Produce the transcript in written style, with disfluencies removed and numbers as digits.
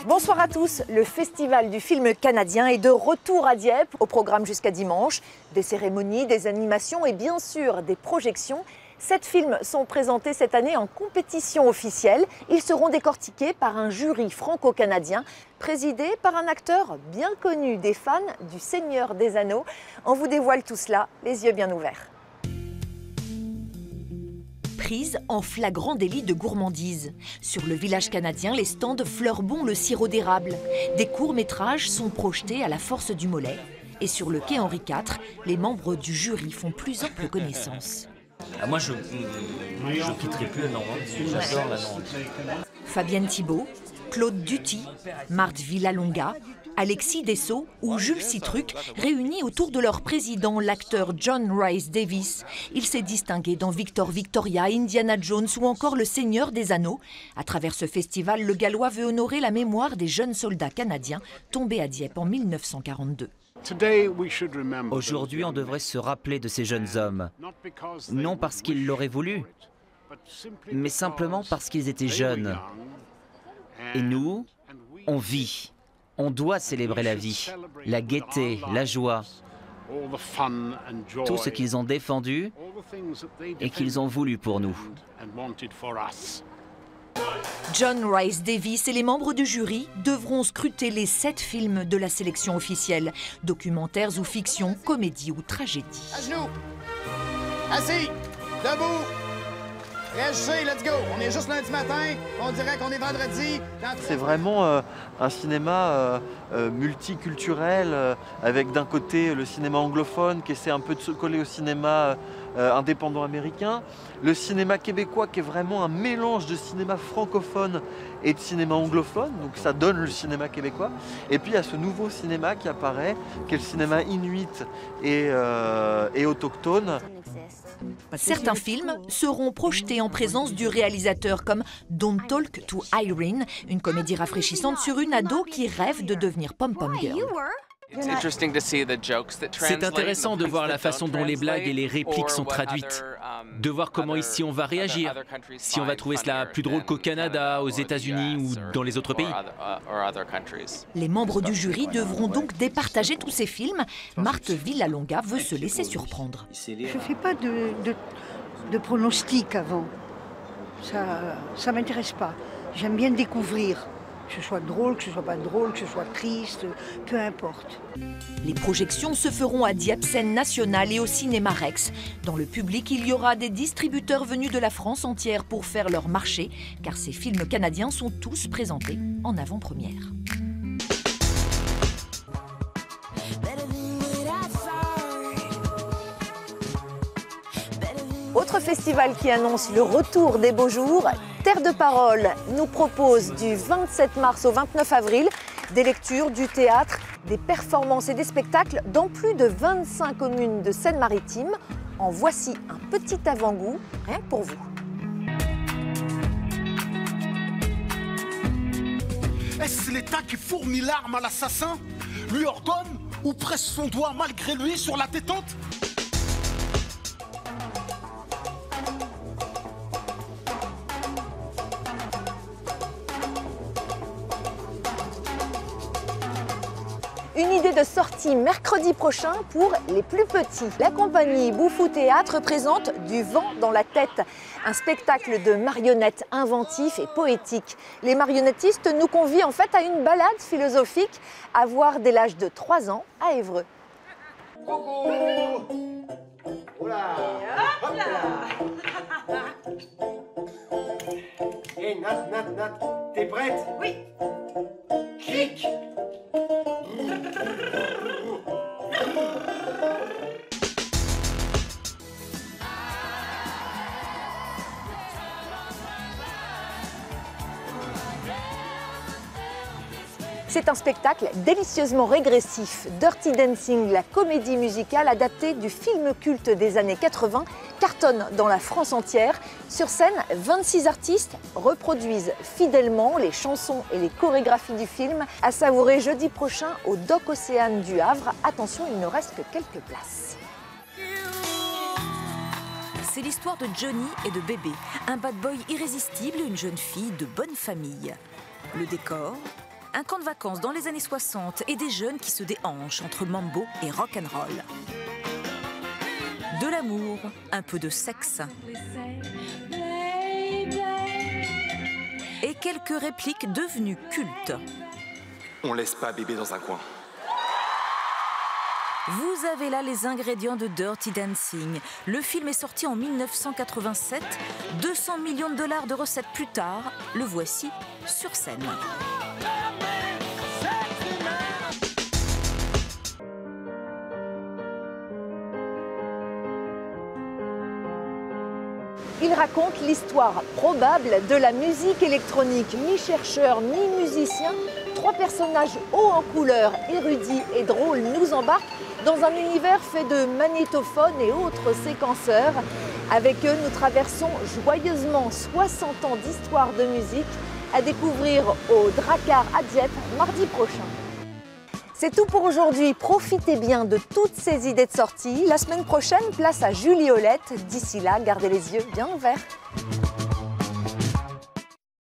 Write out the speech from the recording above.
Bonsoir à tous, le festival du film canadien est de retour à Dieppe, au programme jusqu'à dimanche. Des cérémonies, des animations et bien sûr des projections. 7 films sont présentés cette année en compétition officielle. Ils seront décortiqués par un jury franco-canadien présidé par un acteur bien connu des fans du Seigneur des Anneaux. On vous dévoile tout cela, les yeux bien ouverts. Prise en flagrant délit de gourmandise. Sur le village canadien, les stands fleurbont le sirop d'érable. Des courts-métrages sont projetés à la Force du Mollet. Et sur le quai Henri IV, les membres du jury font plus ample connaissance. Moi, je quitterai plus la Normandie. J'adore la Normandie. Fabienne Thibault, Claude Duty, Marthe Villalonga, Alexis Dessau ou Jules Citruc, réunis autour de leur président, l'acteur John Rhys Davies. Il s'est distingué dans Victor Victoria, Indiana Jones ou encore Le Seigneur des Anneaux. À travers ce festival, le Gallois veut honorer la mémoire des jeunes soldats canadiens tombés à Dieppe en 1942. Aujourd'hui, on devrait se rappeler de ces jeunes hommes, non parce qu'ils l'auraient voulu, mais simplement parce qu'ils étaient jeunes. Et nous, on vit. On doit célébrer la vie, la gaieté, la joie, tout ce qu'ils ont défendu et qu'ils ont voulu pour nous. John Rhys Davies et les membres du jury devront scruter les 7 films de la sélection officielle. Documentaires ou fiction, comédie ou tragédie. À genoux, assis, debout, réagissez, let's go. On est juste lundi matin, on dirait qu'on est vendredi. C'est vraiment un cinéma multiculturel, avec d'un côté le cinéma anglophone qui essaie un peu de se coller au cinéma indépendant américain, le cinéma québécois qui est vraiment un mélange de cinéma francophone et de cinéma anglophone, donc ça donne le cinéma québécois. Et puis il y a ce nouveau cinéma qui apparaît, qui est le cinéma inuit et autochtone. Certains films seront projetés en présence du réalisateur comme Don't Talk to Irene, une comédie rafraîchissante sur une ado qui rêve de devenir pom-pom girl. C'est intéressant de voir la façon dont les blagues et les répliques sont traduites, de voir comment ici on va réagir, si on va trouver cela plus drôle qu'au Canada, aux États-Unis ou dans les autres pays. Les membres du jury devront donc départager tous ces films. Marthe Villalonga veut se laisser surprendre. Je ne fais pas de pronostic avant. Ça ne m'intéresse pas. J'aime bien découvrir. Que ce soit drôle, que ce soit pas drôle, que ce soit triste, peu importe. Les projections se feront à Dieppe, scène nationale et au cinéma Rex. Dans le public, il y aura des distributeurs venus de la France entière pour faire leur marché, car ces films canadiens sont tous présentés en avant-première. Autre festival qui annonce le retour des beaux jours, Terre de Parole nous propose du 27 mars au 29 avril des lectures, du théâtre, des performances et des spectacles dans plus de 25 communes de Seine-Maritime. En voici un petit avant-goût, rien que pour vous. Est-ce l'État qui fournit l'arme à l'assassin, lui ordonne ou presse son doigt malgré lui sur la détente ? Une idée de sortie mercredi prochain pour les plus petits. La compagnie Boufou Théâtre présente Du vent dans la tête, un spectacle de marionnettes inventif et poétique. Les marionnettistes nous convient en fait à une balade philosophique à voir dès l'âge de 3 ans à Évreux. Coucou. Oula. Hop là. Hé, Nat, t'es prête? Oui. Clic. C'est un spectacle délicieusement régressif. Dirty Dancing, la comédie musicale adaptée du film culte des années 80, cartonne dans la France entière. Sur scène, 26 artistes reproduisent fidèlement les chansons et les chorégraphies du film, à savourer jeudi prochain au Dock Océane du Havre. Attention, il ne reste que quelques places. C'est l'histoire de Johnny et de Bébé, un bad boy irrésistible et une jeune fille de bonne famille. Le décor, un camp de vacances dans les années 60 et des jeunes qui se déhanchent entre mambo et rock'n'roll. De l'amour, un peu de sexe. Et quelques répliques devenues cultes. On laisse pas bébé dans un coin. Vous avez là les ingrédients de Dirty Dancing. Le film est sorti en 1987. 200 millions de dollars de recettes plus tard, le voici sur scène. Il raconte l'histoire probable de la musique électronique. Mi-chercheur, mi-musicien, 3 personnages hauts en couleur, érudits et drôles nous embarquent dans un univers fait de magnétophones et autres séquenceurs. Avec eux, nous traversons joyeusement 60 ans d'histoire de musique à découvrir au Drakkar à Dieppe mardi prochain. C'est tout pour aujourd'hui. Profitez bien de toutes ces idées de sortie. La semaine prochaine, place à Julie Olette. D'ici là, gardez les yeux bien ouverts.